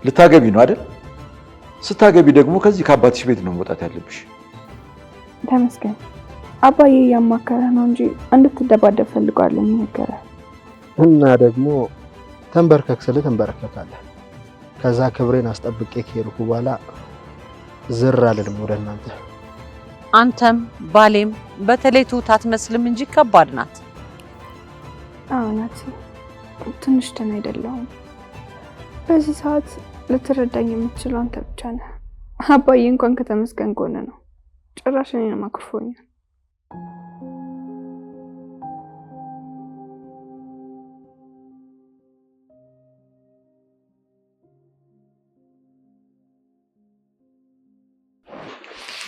ልታገቢ ነው አይደል? ስታገቢ ደግሞ ከዚህ ከአባትሽ ቤት ነው መውጣት ያለብሽ። ተመስገን አባዬ ያማከረ ነው እንጂ እንድትደባደብ ፈልጓል የሚነገረ እና ደግሞ ተንበርከክ ስለ ተንበረከካለህ። ከዛ ክብሬን አስጠብቄ ከሄድኩ በኋላ ዝር አልልም ወደ እናንተ። አንተም ባሌም በተለይ ትሁት አትመስልም እንጂ ከባድ ናት። አዎ ናት። ትንሽ ደህና አይደለሁም። በዚህ ሰዓት ልትረዳኝ የምትችለው አንተ ብቻ ነህ። አባዬ እንኳን ከተመስገን ጎን ነው። ጭራሽ እኔንም አኩርፎኛል።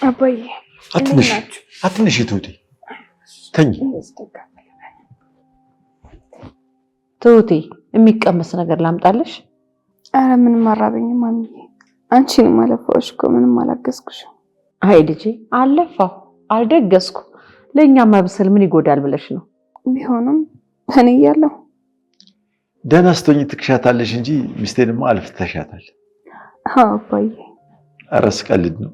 አባዬ አትንሽ ትሁቴ ተኝ። ትሁቴ የሚቀመስ ነገር ላምጣልሽ? አረ ምንም አራበኝም ማሚዬ። አንቺንም አለፋሽ እኮ ምንም አላገዝኩሽም። አይ ልጄ አለፋው አልደገስኩ። ለኛ ማብሰል ምን ይጎዳል ብለሽ ነው? ቢሆንም እኔ እያለሁ ደህና ስትሆኚ ትክሻታለሽ እንጂ ሚስቴንማ አልፍተሻታል። አዎ አባዬ። ኧረ ስቀልድ ነው።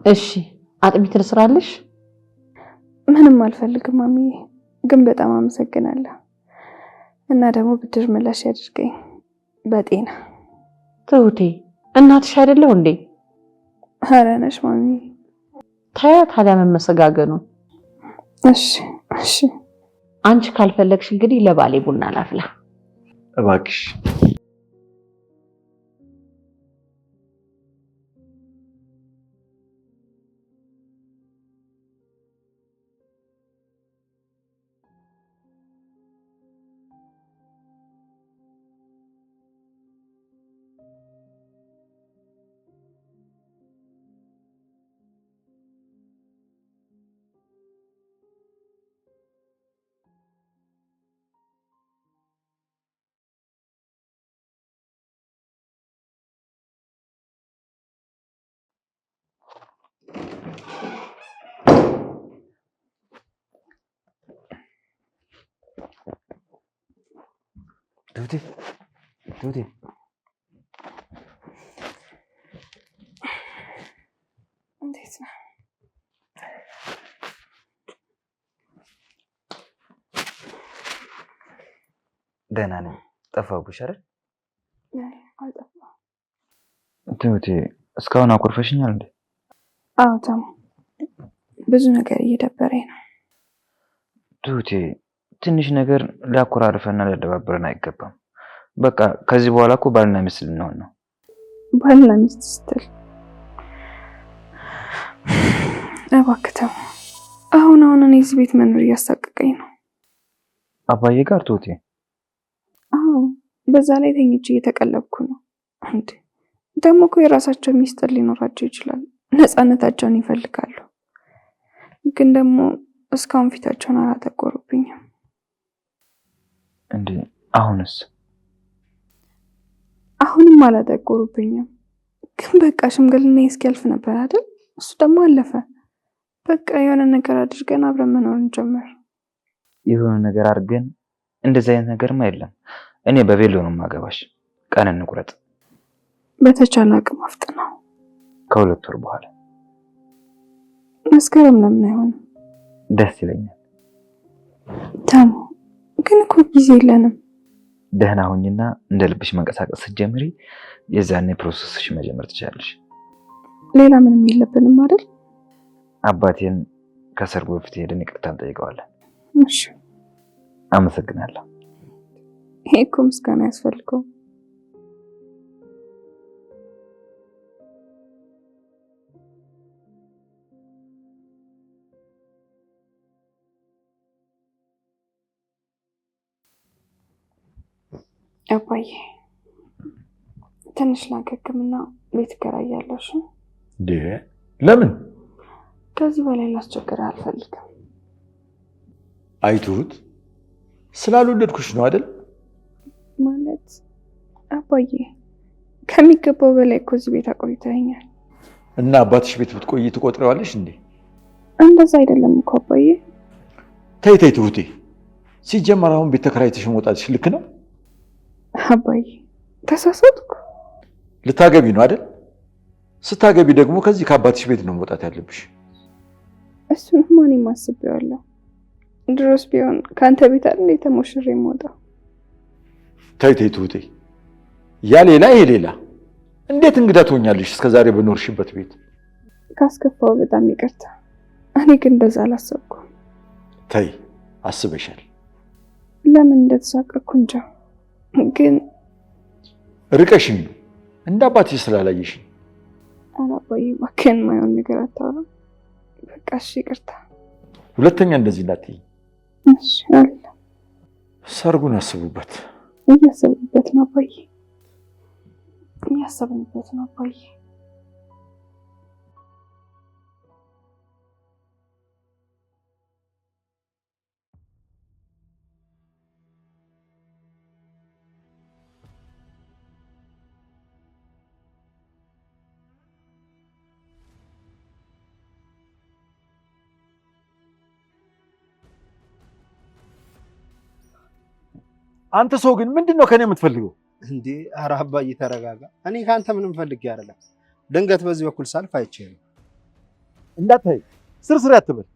እሺ አጥሚት ልስራልሽ? ምንም አልፈልግም ማሚዬ፣ ግን በጣም አመሰግናለሁ። እና ደግሞ ብድር ምላሽ ያድርገኝ በጤና። ትሁቴ እናትሽ አይደለው እንዴ? ኧረ ነሽ ማሚዬ። ታዲያ መመሰጋገኑ። እሺ አንቺ ካልፈለግሽ እንግዲህ ለባሌ ቡና ላፍላ። እባክሽ። ትሁቴ እንዴት ነው? ደህና ነኝ። ጠፋሁብሽ አይደል? አልጠፋሁም። ትሁቴ እስካሁን አኮርፈሽኛል እንዴ? አዎ ተሙ፣ ብዙ ነገር እየደበረኝ ነው። ትሁቴ ትንሽ ነገር ሊያኮራርፈና ሊያደባብረን አይገባም። በቃ ከዚህ በኋላ እኮ ባልና ሚስት ልንሆን ነው። ባልና ሚስት ስትል እባክህ ተሙ፣ አሁን እኔ እዚህ ቤት መኖር እያሳቀቀኝ ነው። አባዬ ጋር ትሁቴ? አዎ፣ በዛ ላይ ተኝቼ እየተቀለብኩ ነው። እንዴ ደግሞ እኮ የራሳቸው ሚስጥር ሊኖራቸው ይችላል፣ ነፃነታቸውን ይፈልጋሉ። ግን ደግሞ እስካሁን ፊታቸውን አላተኮሩብኝም። እንዴ አሁንስ? አሁንም አላተኮሩብኝም። ግን በቃ ሽምግልና እስኪያልፍ ነበር አይደል? እሱ ደግሞ አለፈ። በቃ የሆነ ነገር አድርገን አብረን መኖር እንጀምር። የሆነ ነገር አድርገን እንደዚህ አይነት ነገርማ የለም። እኔ በቬሎ ነው የማገባሽ። ቀን እንቁረጥ። በተቻለ አቅም አፍጥነው። ከ2 ወር በኋላ መስከረም ለምን አይሆንም? ደስ ይለኛል። ተሙ ግን እኮ ጊዜ የለንም። ደህና ሁኝና እንደ ልብሽ መንቀሳቀስ ስትጀምሪ የዛኔ ፕሮሰስሽ መጀመር ትችላለሽ። ሌላ ምንም የለብንም አይደል? አባቴን ከሰርጉ በፊት ሄደን ይቅርታ እንጠይቀዋለን። እሺ። አመሰግናለሁ። ይሄ እኮ ምስጋና ያስፈልገው። አባዬ ትንሽ ላገግምና ቤት እከራያለሁ። ለምን? ከዚህ በላይ ላስቸግርህ አልፈልግም። አይቱት ስላልወደድኩሽ ነው አይደል? ማለት አባዬ ከሚገባው በላይ እኮ እዚህ ቤት አቆይተኸኛል። እና አባትሽ ቤት ብትቆይ ትቆጥረዋለሽ እንዴ? እንደዛ አይደለም እኮ አባዬ። ተይ ትሁቴ፣ ሲጀመር አሁን ቤት ተከራይተሽ መውጣትሽ ልክ ነው? አባዬ ተሳሳትኩ። ልታገቢ ነው አይደል? ስታገቢ ደግሞ ከዚህ ከአባትሽ ቤት ነው መውጣት ያለብሽ። እሱን ማን አስቤዋለሁ። ድሮስ ቢሆን ካንተ ቤት አይደል የተሞሽሬ የምወጣው። ተይ ተይ ትሁቴ፣ ያ ሌላ ይሄ ሌላ። እንዴት እንግዳ ትሆኛለሽ እስከዛሬ በኖርሽበት ቤት? ካስከፋው በጣም ይቅርታ። እኔ ግን እንደዛ አላሰብኩም። ተይ አስበሻል። ለምን እንደተሳቀቅኩ እንጃ። ግን ርቀሽኝ ነው እንደ አባትሽ ስላላየሽኝ። አባዬ እባክህን ማይሆን ነገር አታውራ። በቃ እሺ ይቅርታ። ሁለተኛ እንደዚህ እንዳትዪ። እሺ አለ። ሰርጉን አስቡበት። እያሰብንበት ነው አባዬ፣ እያሰብንበት ነው አባዬ። አንተ ሰው ግን ምንድነው ከኔ የምትፈልገው እንዴ? ኧረ አባዬ ተረጋጋ። እኔ ካንተ ምንም ፈልጌ አይደለም። ድንገት በዚህ በኩል ሳልፍ አይቼ ነው። እንዳታይ ስርስር አትበል።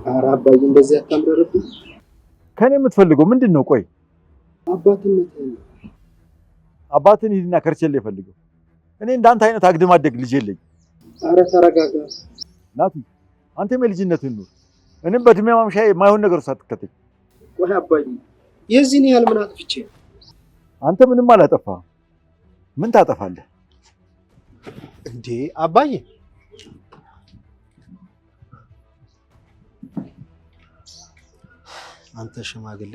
ኧረ አባዬ እንደዚህ አታምረርብኝ። ከኔ የምትፈልገው ምንድነው? ቆይ አባትን ሂድና ከርቸሌ ፈልገው። እኔ እንዳንተ አይነት አግድም አደግ ልጅ የለኝ። ኧረ ተረጋጋ ናቲ፣ አንተም የልጅነትህን ኑር። እኔም በእድሜ ማምሻዬ የማይሆን ነገር ውስጥ አትከተኝ። ቆይ አባዬ የዚህን ያህል ምን አጥፍቼ? አንተ ምንም አላጠፋህም። ምን ታጠፋለህ እንዴ? አባዬ አንተ ሽማግሌ፣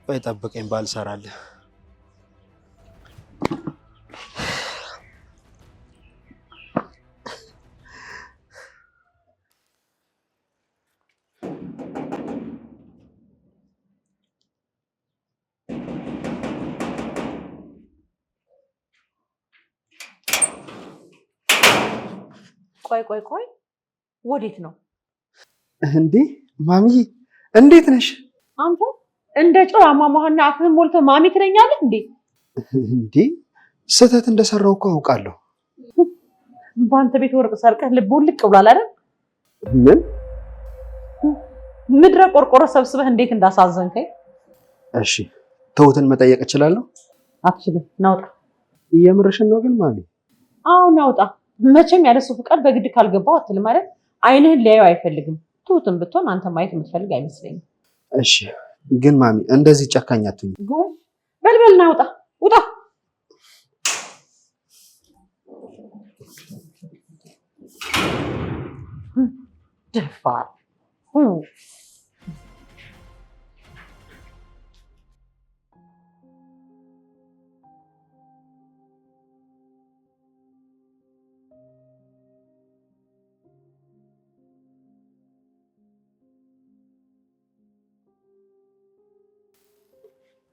ቆይ ጠብቀኝ ባልሰራለህ። ቆይ ወዴት ነው እንዴ? ማሚዬ እንዴት ነሽ? አንተ እንደ ጨው አሟሟህና አፍህን ሞልተህ ማሚ ትለኛለህ እንዴ? እንዴ ስህተት እንደሰራው እኮ አውቃለሁ። በአንተ ቤት ወርቅ ሰርቀህ ልብውን ልቅ ብሏል አይደል? ምን ምድረ ቆርቆሮ ሰብስበህ እንዴት እንዳሳዘንከኝ። እሺ ትሁትን መጠየቅ እችላለሁ? አትችልም። ናውጣ። እየምርሽን ነው ግን ማሚ? አዎ ናውጣ። መቼም ያለሱ ፍቃድ በግድ ካልገባው አትልም አይደል? አይንህን ሊያዩ አይፈልግም። ትሁትን ብትሆን አንተ ማየት የምትፈልግ አይመስለኝም። እሺ ግን ማሚ እንደዚህ ጨካኝ አትሁኝ። በልበል ናውጣ። ውጣ። ደፋር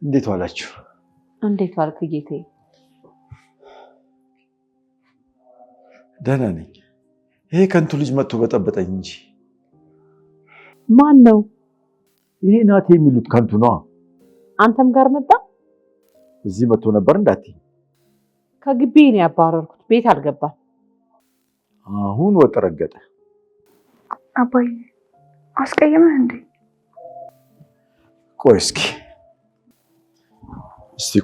እንዴት ዋላችሁ? እንዴት ዋልክ ጌቴ? ደህና ነኝ። ይሄ ከንቱ ልጅ መጥቶ በጠበጠኝ እንጂ። ማን ነው? ይሄ ናቲ የሚሉት ከንቱ ነዋ። አንተም ጋር መጣ? እዚህ መጥቶ ነበር እንዳትይ። ከግቢ ነው ያባረርኩት። ቤት አልገባም። አሁን ወጥ ረገጠ። አባዬ አስቀየመህ እንዴ? ቆይ እስቲ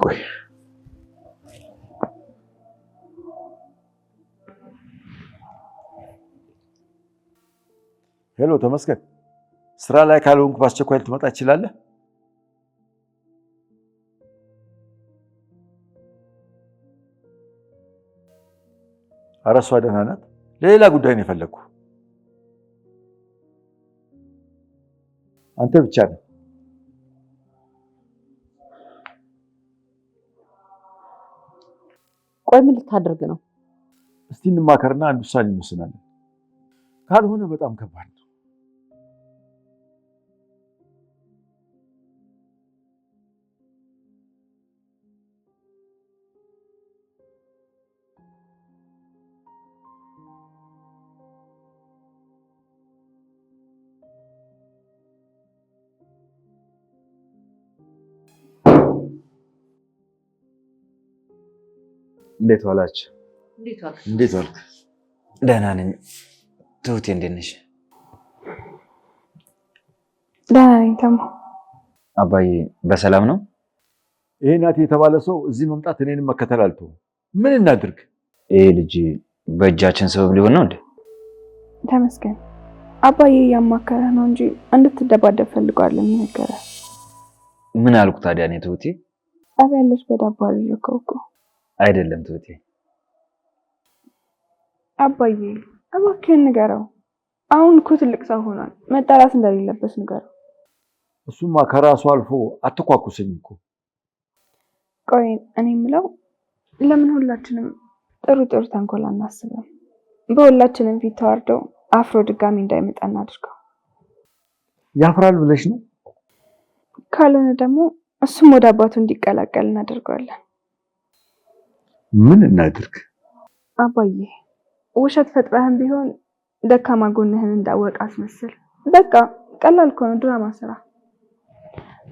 ቆይ። ሄሎ ተመስገን፣ ስራ ላይ ካልሆንኩ በአስቸኳይ ልትመጣ ትችላለህ? ኧረ እሷ ደህና ናት። ለሌላ ጉዳይ ነው የፈለግኩ። አንተ ብቻ ነህ። ቆይ ምን ልታደርግ ነው? እስቲ እንማከርና አንድ ውሳኔ እንወስናለን። ካልሆነ በጣም ከባድ ነው። እንዴት ዋላችሁ? እንዴት ዋልክ? ደህና ነኝ። ትሁቴ እንዴት ነሽ? ደህና ነኝ ተሙ። አባዬ በሰላም ነው? ይሄ ናቲ የተባለ ሰው እዚህ መምጣት እኔንም መከተል አልተውም። ምን እናድርግ? ይሄ ልጅ በእጃችን ሰበብ ሊሆን ነው እንዴ? ተመስገን። አባዬ እያማከረ ነው እንጂ እንድትደባደብ ፈልጓለን የነገረ። ምን አልኩ ታዲያ? እኔ ትሁቴ ጠብ ያለች በዳቦ አደረከው እኮ። አይደለም ትሁቴ። አባዬ እባክህን ንገረው። አሁን እኮ ትልቅ ሰው ሆኗል። መጣላት እንደሌለበት ንገረው። እሱማ ከራሱ አልፎ አትኳኩሰኝ እኮ። ቆይ እኔ የምለው ለምን ሁላችንም ጥሩ ጥሩ ተንኮል አናስብም? በሁላችንም ፊት ተዋርደው አፍሮ ድጋሚ እንዳይመጣ እናድርገው። ያፍራል ብለሽ ነው? ካልሆነ ደግሞ እሱም ወደ አባቱ እንዲቀላቀል እናደርገዋለን። ምን እናድርግ? አባዬ ውሸት ፈጥረህም ቢሆን ደካማ ጎንህን እንዳወቅ አስመስል። በቃ ቀላል እኮ ነው፣ ድራማ ስራ።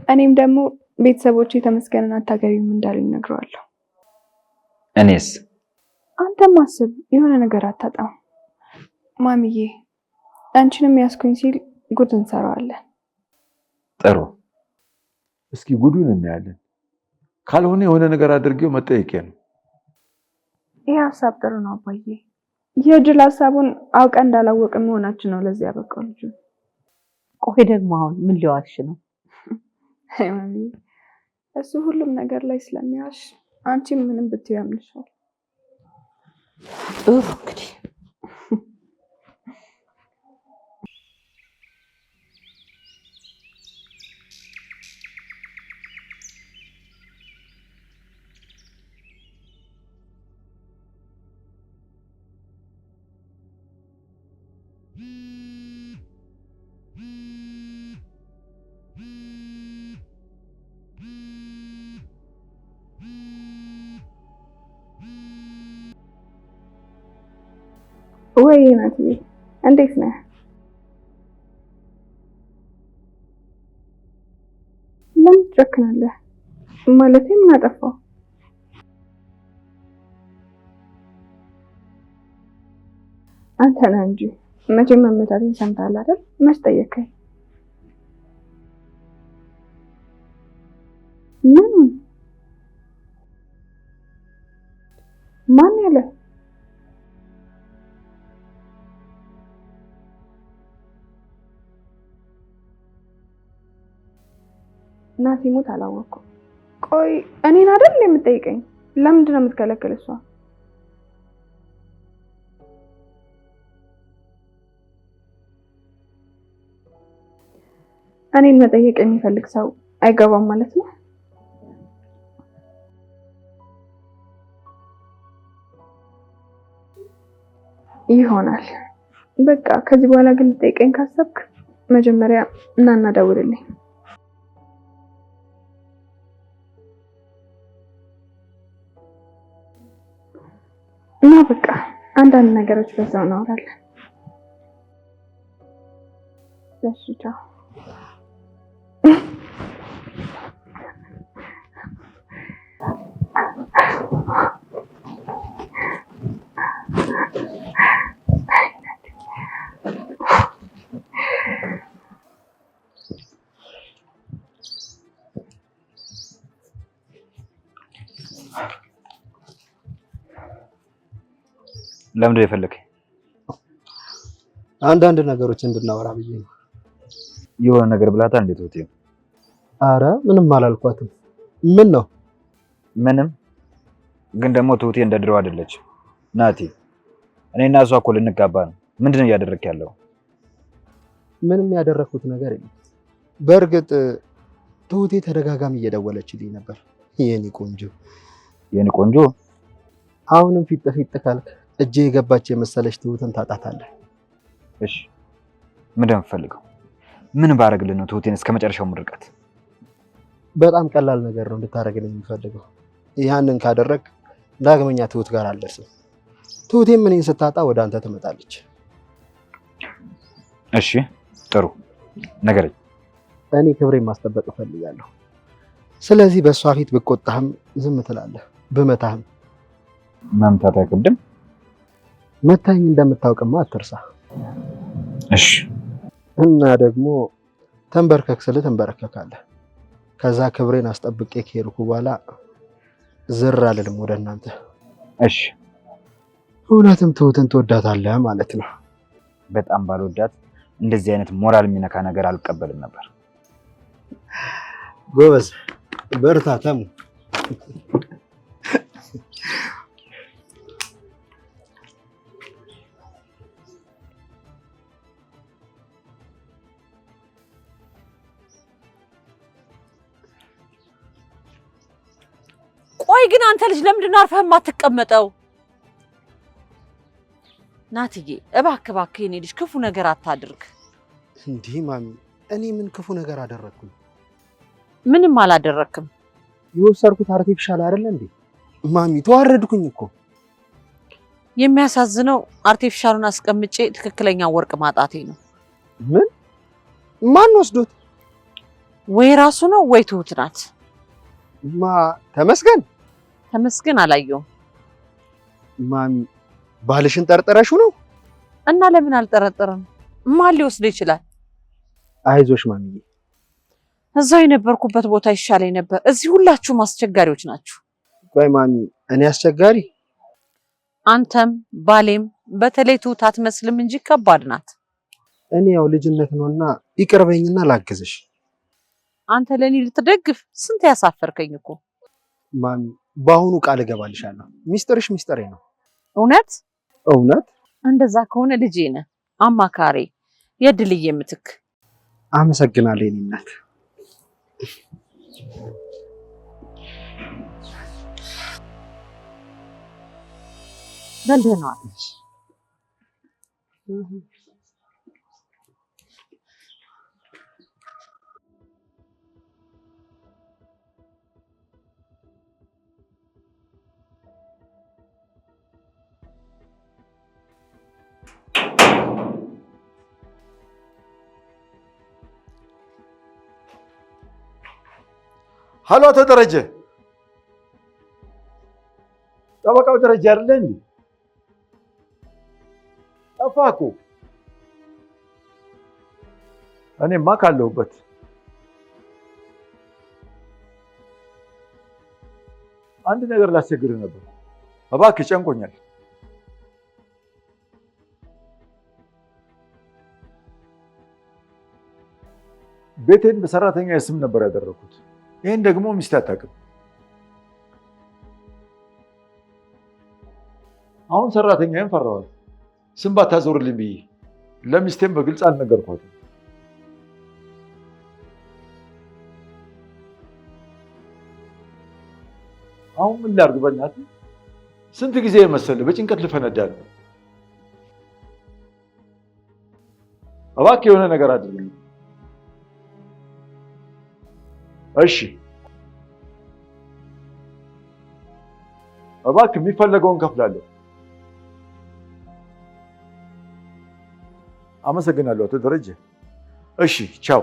እኔም ደግሞ ቤተሰቦች የተመስገንን አታገቢም እንዳሉኝ እነግረዋለሁ። እኔስ? አንተም አስብ፣ የሆነ ነገር አታጣም። ማሚዬ አንቺንም ያስኩኝ ሲል ጉድ እንሰራዋለን። ጥሩ፣ እስኪ ጉዱን እናያለን። ካልሆነ የሆነ ነገር አድርጌው መጠየቂያ ነው። ይህ ሀሳብ ጥሩ ነው አባዬ። የጅል ሀሳቡን አውቀን እንዳላወቅን መሆናችን ነው ለዚህ ያበቃው ልጁ። ቆይ ደግሞ አሁን ምን ሊዋሽ ነው? ማሚዬ እሱ ሁሉም ነገር ላይ ስለሚዋሽ አንቺም ምንም ብትዩ ያምንሻል። ጥሩ እንግዲህ ወይ ናትዬ እንዴት ነህ? ለምን ትጨክናለህ? ማለቴ ምን አጠፋው? አንተ ነህ እንጂ መቼም መመታቴን ሰምተሃል አይደል? መች ጠየከኝ? ምኑን? ማን ያለ? ናቲ ሞት አላወቅኩም። ቆይ እኔን አይደል የምትጠይቀኝ? ለምንድን ነው የምትከለክል? እሷ እኔን መጠየቅ የሚፈልግ ሰው አይገባም ማለት ነው? ይሆናል። በቃ ከዚህ በኋላ ግን ልጠይቀኝ ካሰብክ መጀመሪያ እናና ደውልልኝ። እና በቃ አንዳንድ ነገሮች በዛው እናወራለን። እሺ ቻው። ለምንድን ነው የፈለከኝ? አንዳንድ ነገሮች እንድናወራ ብዬ ነው። የሆነ ነገር ብላታ እንዴት ወጥ? አረ ምንም አላልኳትም። ምን ነው? ምንም። ግን ደግሞ ትሁቴ እንደ ድሮው አይደለች። ናቲ እኔና እሷ እኮ ልንጋባ ነው። ምንድነው እያደረክ ያለው? ምንም ያደረኩት ነገር የለም። በእርግጥ ትሁቴ ተደጋጋሚ እየደወለችልኝ ነበር። የኔ ቆንጆ የኔ ቆንጆ። አሁንም ፊት ለፊት ካልክ እጄ የገባች የመሰለች ትሁትን ታጣታለህ። እሺ ምንድን ነው የምትፈልገው? ምን ባረግልህ ነው ትሁቴን እስከ መጨረሻው ምርቃት? በጣም ቀላል ነገር ነው እንድታደርግልኝ የምፈልገው። ያንን ካደረግ ዳግመኛ ትሁት ጋር አልደርስም። ትሁቴም እኔን ስታጣ ወደ አንተ ትመጣለች። እሺ ጥሩ ነገረኝ። እኔ ክብሬን ማስጠበቅ እፈልጋለሁ። ስለዚህ በእሷ ፊት ብቆጣህም ዝም ትላለህ፣ ብመታህም መምታት አይከብድም? መታኝ እንደምታውቅማ አትርሳ። እሺ። እና ደግሞ ተንበርከክ ስልህ ትንበረከካለህ። ከዛ ክብሬን አስጠብቄ ከሄድኩ በኋላ ዝር አልልም ወደ እናንተ። እሺ። እውነትም ትሁትን ትወዳታለህ ማለት ነው? በጣም ባልወዳት እንደዚህ አይነት ሞራል የሚነካ ነገር አልቀበልም ነበር። ጎበዝ፣ በርታ ተሙ። ቆይ ግን አንተ ልጅ ለምንድን ነው አርፈህ የማትቀመጠው? ናትዬ እባክህ እባክህ የኔ ልጅ ክፉ ነገር አታድርግ። እንዲህ ማሚ፣ እኔ ምን ክፉ ነገር አደረግኩኝ? ምንም አላደረክም። የወሰድኩት አርቲፊሻል አይደለ እንዴ? ማሚ ተዋረድኩኝ እኮ። የሚያሳዝነው አርቲፊሻሉን አስቀምጬ ትክክለኛ ወርቅ ማጣቴ ነው። ምን? ማን ወስዶት? ወይ ራሱ ነው ወይ ትሁት ናት። ተመስገን ተመስገን አላየውም። ማሚ ባልሽን ጠርጥረሽው ነው? እና ለምን አልጠረጥርም? ማን ሊወስድ ይችላል? አይዞሽ ማሚዬ። እዛው የነበርኩበት ቦታ ይሻለኝ ነበር። እዚህ ሁላችሁም አስቸጋሪዎች ናችሁ። ቆይ ማሚ፣ እኔ አስቸጋሪ? አንተም ባሌም፣ በተለይ ትሁት አትመስልም እንጂ ከባድ ናት። እኔ ያው ልጅነት ነውና ይቅርበኝና ላግዝሽ። አንተ ለኔ ልትደግፍ ስንት ያሳፈርከኝ እኮ ማሚ። በአሁኑ ቃል እገባልሻለሁ። ሚስጥርሽ ሚስጥሬ ነው። እውነት እውነት? እንደዛ ከሆነ ልጄ ነህ፣ አማካሪ፣ የድልዬ ምትክ። አመሰግናለሁ የኔ እናት። በልደህ ነው። ሀሎ አቶ ደረጀ፣ ጠበቃው ደረጀ አይደለ እንዴ? ጠፋህ እኮ። እኔማ ካለሁበት። አንድ ነገር ላስቸግርህ ነበር። እባክህ ጨንቆኛል። ቤቴን በሰራተኛ ስም ነበር ያደረኩት። ይሄን ደግሞ ሚስት አታውቅም። አሁን ሰራተኛዬን ፈራዋል። ስም ባታዞርልኝ ብዬ ለሚስቴም በግልጽ አልነገርኳትም። አሁን ምን ላድርግ? በእናትህ ስንት ጊዜ መሰለህ በጭንቀት ልፈነዳ ነው። እባክህ የሆነ ነገር አድርግልኝ። እሺ እባክህ የሚፈለገውን ከፍላለሁ። አመሰግናለሁ አቶ ደረጀ። እሺ ቻው።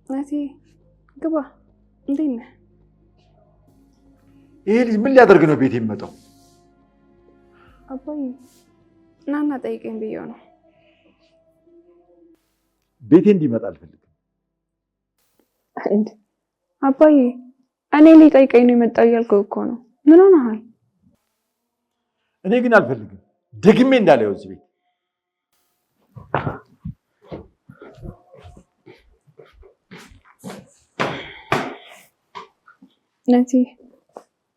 ናቲ ግባ። እንዴት ነህ? ይሄ ልጅ ምን ሊያደርግ ነው ቤት የሚመጣው? አባዬ ናና ጠይቀኝ ብዬው ነው። ቤቴ እንዲመጣ አልፈልግም። አባዬ እኔ ሊጠይቀኝ ነው የመጣው እያልከው እኮ ነው። ምን ሆነሃል? እኔ ግን አልፈልግም ደግሜ እንዳለው እዚህ ቤት። ናቲ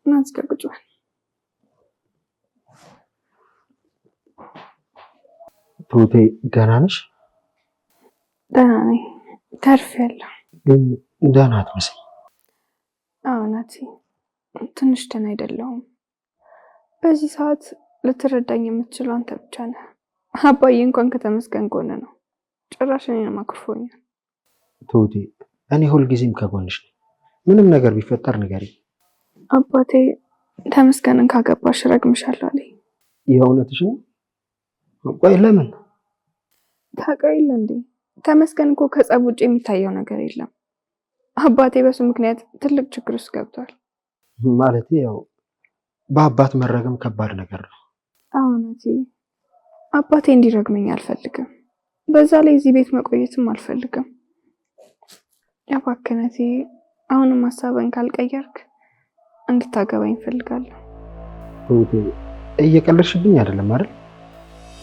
ናት ቁጭ በል። ትሁቴ ገና ነሽ? ደህና ነኝ፣ ተርፌያለሁ። ግን ደህና አትመስል። አዎ ናቲ፣ ትንሽ ደህና አይደለሁም። በዚህ ሰዓት ልትረዳኝ የምትችለው አንተ ብቻ ነህ። አባዬ እንኳን ከተመስገን ጎን ነው፣ ጭራሽ እኔንም አኩርፎኛል። ትሁቴ፣ እኔ ሁልጊዜም ከጎንሽ ነኝ። ምንም ነገር ቢፈጠር ንገሪኝ። አባቴ ተመስገንን ካገባሽ ረግምሻለሁ አለኝ። የእውነትሽ ነው? ቆይ ለምን? ታውቀው የለ እንዴ? ተመስገን እኮ ከጸብ ውጭ የሚታየው ነገር የለም። አባቴ በሱ ምክንያት ትልቅ ችግር ውስጥ ገብቷል። ማለት ያው በአባት መረገም ከባድ ነገር ነው። አዎ ናቲ፣ አባቴ እንዲረግመኝ አልፈልግም። በዛ ላይ እዚህ ቤት መቆየትም አልፈልግም። እባክህ ናቲ፣ አሁንም ሀሳብህን ካልቀየርክ እንድታገባኝ እፈልጋለሁ። ትሁቴ፣ እየቀለድሽብኝ አይደለም አይደል?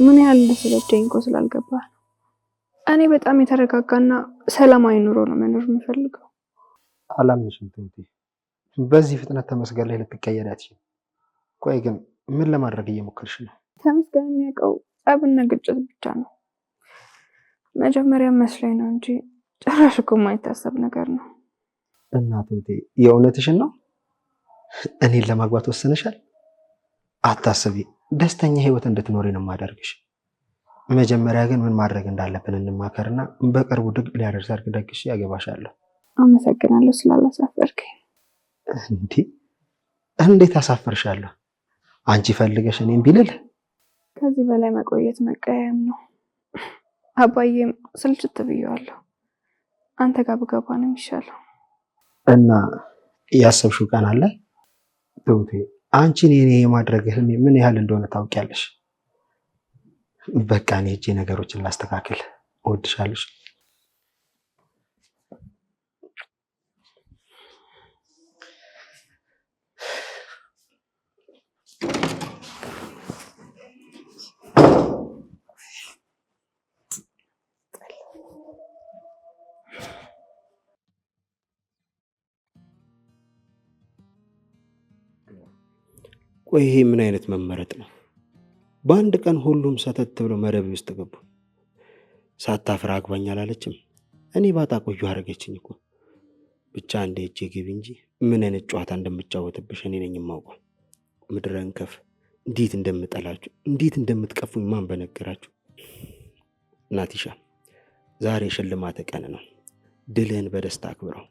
ምን ያህል እንደሰለቸኝ እኮ ስላልገባህ ነው። እኔ በጣም የተረጋጋና ሰላማዊ ኑሮ ነው መኖር የምፈልገው። አላምንሽም ትሁቴ፣ በዚህ ፍጥነት ተመስገን ላይ ልትቀየሪ አትችይም። ቆይ ግን ምን ለማድረግ እየሞከርሽ ነው? ተመስገን የሚያውቀው ጸብና ግጭት ብቻ ነው። መጀመሪያ መስሎኝ ነው እንጂ ጭራሽ እኮ የማይታሰብ ነገር ነው። እና ትሁቴ፣ የእውነትሽን ነው? እኔን ለማግባት ወስነሻል? አታስቢ፣ ደስተኛ ህይወት እንድትኖሪ ነው የማደርግሽ። መጀመሪያ ግን ምን ማድረግ እንዳለብን እንማከርና በቅርቡ ድግ ሊያደርስ ሰርግ ደግሼ ያገባሻለሁ። አመሰግናለሁ ስላላሳፈርከኝ። እንዴት አሳፈርሻለሁ? አንቺ ፈልገሽ እኔም ቢልል ከዚህ በላይ መቆየት መቀየም ነው። አባዬም ስልችት ብየዋለሁ። አንተ ጋር ብገባ ነው የሚሻለው። እና ያሰብሽው ቀን አለ? ትሁቴ፣ አንቺን የኔ የማድረግ ህልሜ ምን ያህል እንደሆነ ታውቂያለሽ። በቃ እኔ ሄጄ ነገሮችን ላስተካክል። እወድሻለሁ። ቆይ ይሄ ምን አይነት መመረጥ ነው? በአንድ ቀን ሁሉም ሰተት ብለው መረብ ውስጥ ገቡ። ሳታፍራ አግባኝ አላለችም። እኔ ባጣ ቆዩ አረገችኝ እኮ። ብቻ እንደ እጄ ግቢ እንጂ ምን አይነት ጨዋታ እንደምጫወትብሽ እኔ ነኝ የማውቀው። ምድረ እንከፍ፣ እንዴት እንደምጠላችሁ፣ እንዴት እንደምትቀፉኝ ማን በነገራችሁ። ናቲሻ፣ ዛሬ ሽልማት ቀን ነው። ድልህን በደስታ አክብረው።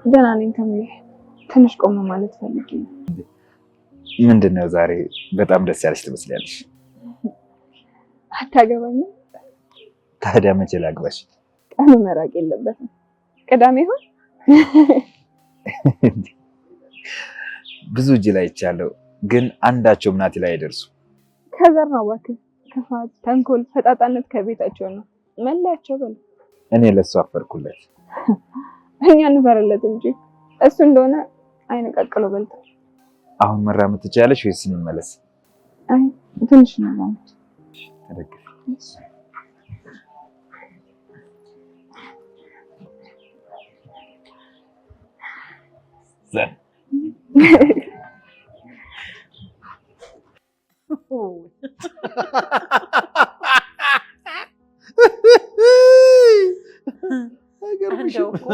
ደህና ነኝ ተምዬ፣ ትንሽ ቆም ማለት ፈልጌ ነው። ምንድን ነው ዛሬ በጣም ደስ ያለሽ ትመስላለሽ። አታገባኝም? ታዲያ መቼ ላግባሽ? ቀኑ መራቅ የለበትም። ቅዳሜ ይሆን? ብዙ እጅ ላይ ይቻለው፣ ግን አንዳቸውም ናቲ ላይ አይደርሱ። ከዘር ነው እባክህ። ክፋት፣ ተንኮል፣ ፈጣጣነት ከቤታቸው ነው መለያቸው። በል እኔ ለሱ አፈርኩለት። እኛ እንፈርለት እንጂ እሱ እንደሆነ አይነቃቅለው በልቶ። አሁን መራመድ ትችያለሽ ወይስ እንመለስ? አይ ትንሽ ነው ተደግፍ። ዘን እንደው እኮ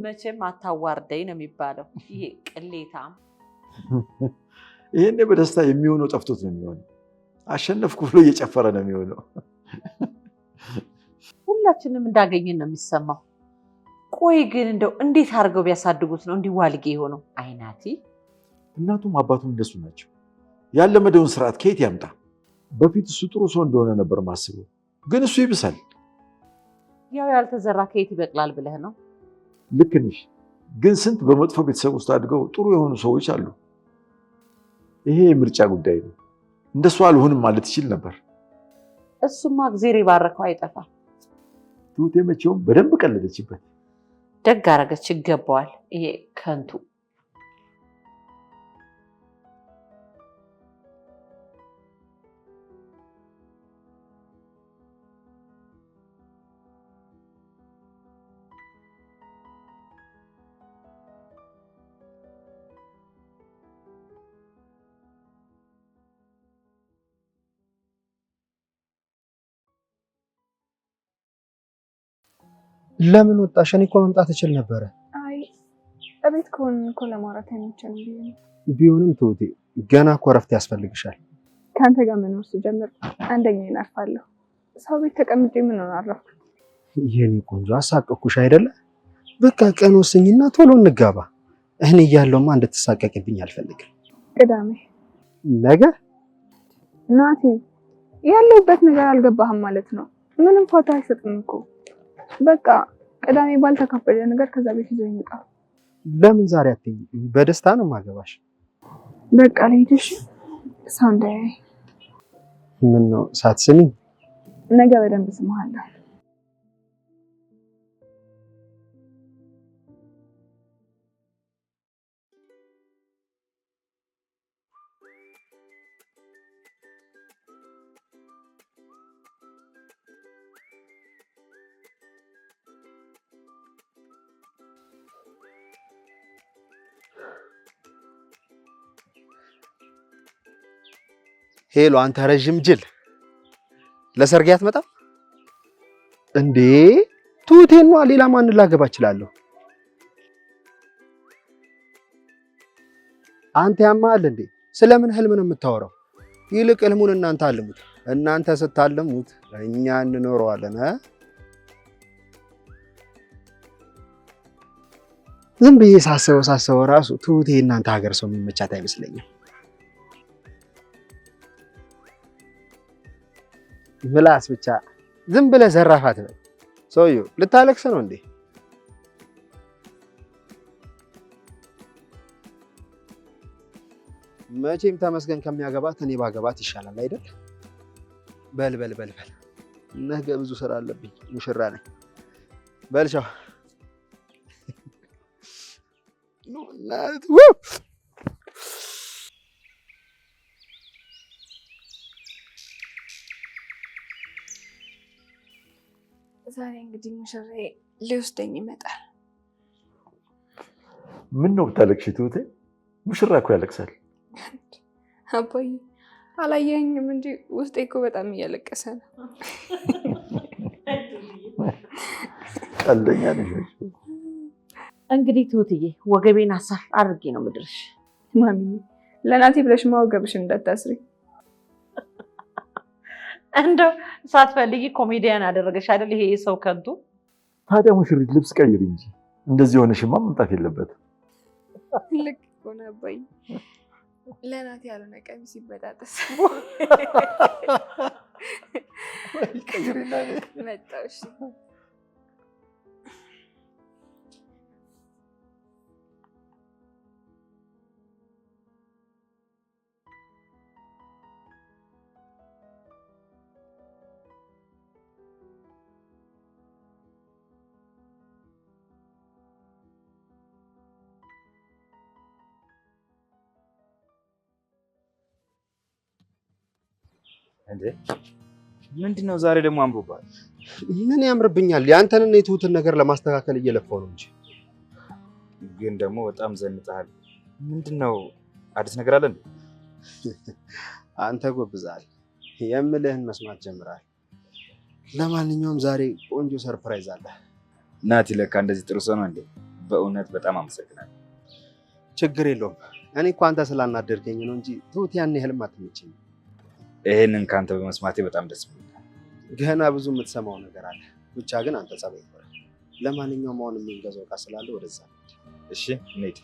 መቼም አታዋርደኝ ነው የሚባለው። ይሄ ቅሌታም ይሄኔ በደስታ የሚሆነው ጠፍቶት ነው የሚሆነው። አሸነፍኩ ብሎ እየጨፈረ ነው የሚሆነው። ሁላችንም እንዳገኘን ነው የሚሰማው። ቆይ ግን እንደው እንዴት አድርገው ቢያሳድጉት ነው እንዲህ ዋልጌ የሆነው? አይናቲ እናቱም አባቱም እንደሱ ናቸው። ያለመደውን ስርዓት ከየት ያምጣ? በፊት እሱ ጥሩ ሰው እንደሆነ ነበር ማስበው፣ ግን እሱ ይብሳል። ያው ያልተዘራ ከየት ይበቅላል ብለህ ነው? ልክ ነሽ። ግን ስንት በመጥፎ ቤተሰብ ውስጥ አድገው ጥሩ የሆኑ ሰዎች አሉ። ይሄ የምርጫ ጉዳይ ነው። እንደሱ አልሆንም ማለት ይችል ነበር። እሱማ እግዜር የባረከው አይጠፋም። ትሁቴ መቼውም በደንብ ቀለደችበት። ደግ አረገች፣ ይገባዋል። ይሄ ከንቱ ለምን ወጣሽ? እኔ እኮ መምጣት እችል ነበረ። አይ እቤት ከሆንን እኮ ለማውራት አይመቸንም ብዬ ነው። ቢሆንም ትሁቴ ገና እኮ እረፍት ያስፈልግሻል። ከአንተ ጋር መኖር ስጀምር አንደኛ ይናርፋለሁ። ሰው ቤት ተቀምጬ ምን አረፍኩ? የኔ ቆንጆ አሳቀኩሽ አይደለ? በቃ ቀን ወስኝና ቶሎ እንጋባ። እኔ እያለሁማ እንድትሳቀቅብኝ አልፈልግም። ቅዳሜ ነገ ናቲ፣ ያለሁበት ነገር አልገባህም ማለት ነው። ምንም ፎቶ አይሰጥም እኮ። በቃ ቅዳሜ ባልተካበደ ነገር ከዛ ቤት ይዞኝ ይውጣ። ለምን ዛሬ አትይኝ? በደስታ ነው ማገባሽ። በቃ ልሂድሽ። ሰው እንዳያይ። ምን ነው ሳትስሚኝ? ነገ በደንብ ስምሃለሁ። ሄሎ አንተ ረጅም ጅል፣ ለሰርግ አትመጣም እንዴ? ትሁቴን ነው፣ ሌላ ማን ላገባ እችላለሁ? አንተ ያማል እንዴ? ስለምን ህልም ነው የምታወራው? ይልቅ ህልሙን እናንተ አልሙት። እናንተ ስታልሙት እኛ እንኖረዋለን። ዝም ብዬ ሳስበው ራሱ ትሁቴ እናንተ ሀገር ሰው የሚመቻት አይመስለኝም። ምላስ ብቻ ዝም ብለህ ዘራፋት በል። ሰውዬው ልታለቅስ ነው እንዴ? መቼም ተመስገን ከሚያገባት እኔ ባገባት ይሻላል አይደል? በል በል በል በል፣ ነገ ብዙ ስራ አለብኝ። ሙሽራ ነኝ። በል ቻው። ዛሬ እንግዲህ ሙሽራዬ ሊወስደኝ ይመጣል። ምን ነው ብታለቅሽ ትሁቴ? ሙሽራ እኮ ያለቅሳል። አባዬ አላየኸኝም እንጂ ውስጤ እኮ በጣም እያለቀሰ ነው። ቀልደኛ ነሽ። እንግዲህ ትሁትዬ ወገቤን አሳር አድርጌ ነው ምድርሽ። ማሚዬ ለናቴ ብለሽማ ወገብሽን እንዳታስሪ። እንደው ሳትፈልጊ ኮሜዲያን አደረገሽ አይደል? ይሄ የሰው ከንቱ። ታዲያ ሙሽሪት ልብስ ቀይሪ እንጂ እንደዚህ ሆነሽማ መምጣት የለበትም። ልክ ሆነ አባዬ። ለናቴ ያልሆነ ቀሚስ ይበጣጠስ። ቀይሪና መጣሁ። እሺ እንዴ ምንድነው ዛሬ ደግሞ አምሮባል? ምን ያምርብኛል? ያንተንና የትሁትን ነገር ለማስተካከል እየለፋው ነው እንጂ። ግን ደግሞ በጣም ዘንጠሃል። ምንድነው አዲስ ነገር አለ እንዴ? አንተ ጎብዛል። የምልህን መስማት ጀምራል። ለማንኛውም ዛሬ ቆንጆ ሰርፕራይዝ አለ። ናቲ ለካ እንደዚህ ጥሩ ሰው ነው እንዴ? በእውነት በጣም አመሰግናለሁ። ችግር የለውም። እኔ እኮ አንተ ስላናደርከኝ ነው እንጂ ትሁት ያን ያህልም አትመቸኝም። ይሄንን ካንተ በመስማቴ በጣም ደስ ብሎኛል። ገና ብዙ የምትሰማው ነገር አለ። ብቻ ግን አንተ ጸባይ ይፈራ። ለማንኛውም አሁን የምንገዛው ዕቃ ስላለ ወደዛ። እሺ እንሂድ።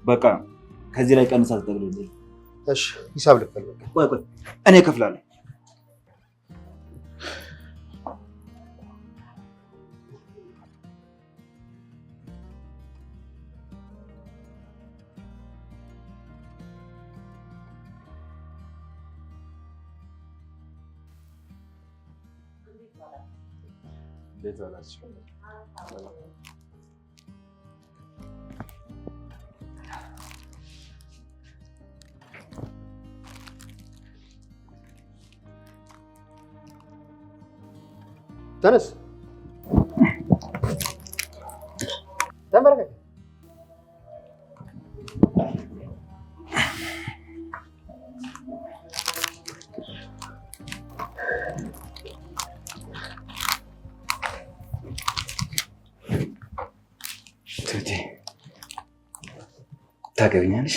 በቃ ከዚህ ላይ ቀንሳ ተጠቅልልኝ። እሺ ሂሳብ ልክፈል። በቃ ቆይ እኔ እከፍላለሁ። እንዴት ዋላችሁ? ተነስ ተንበርከክ። ትሁቴ ታገቢኛለሽ?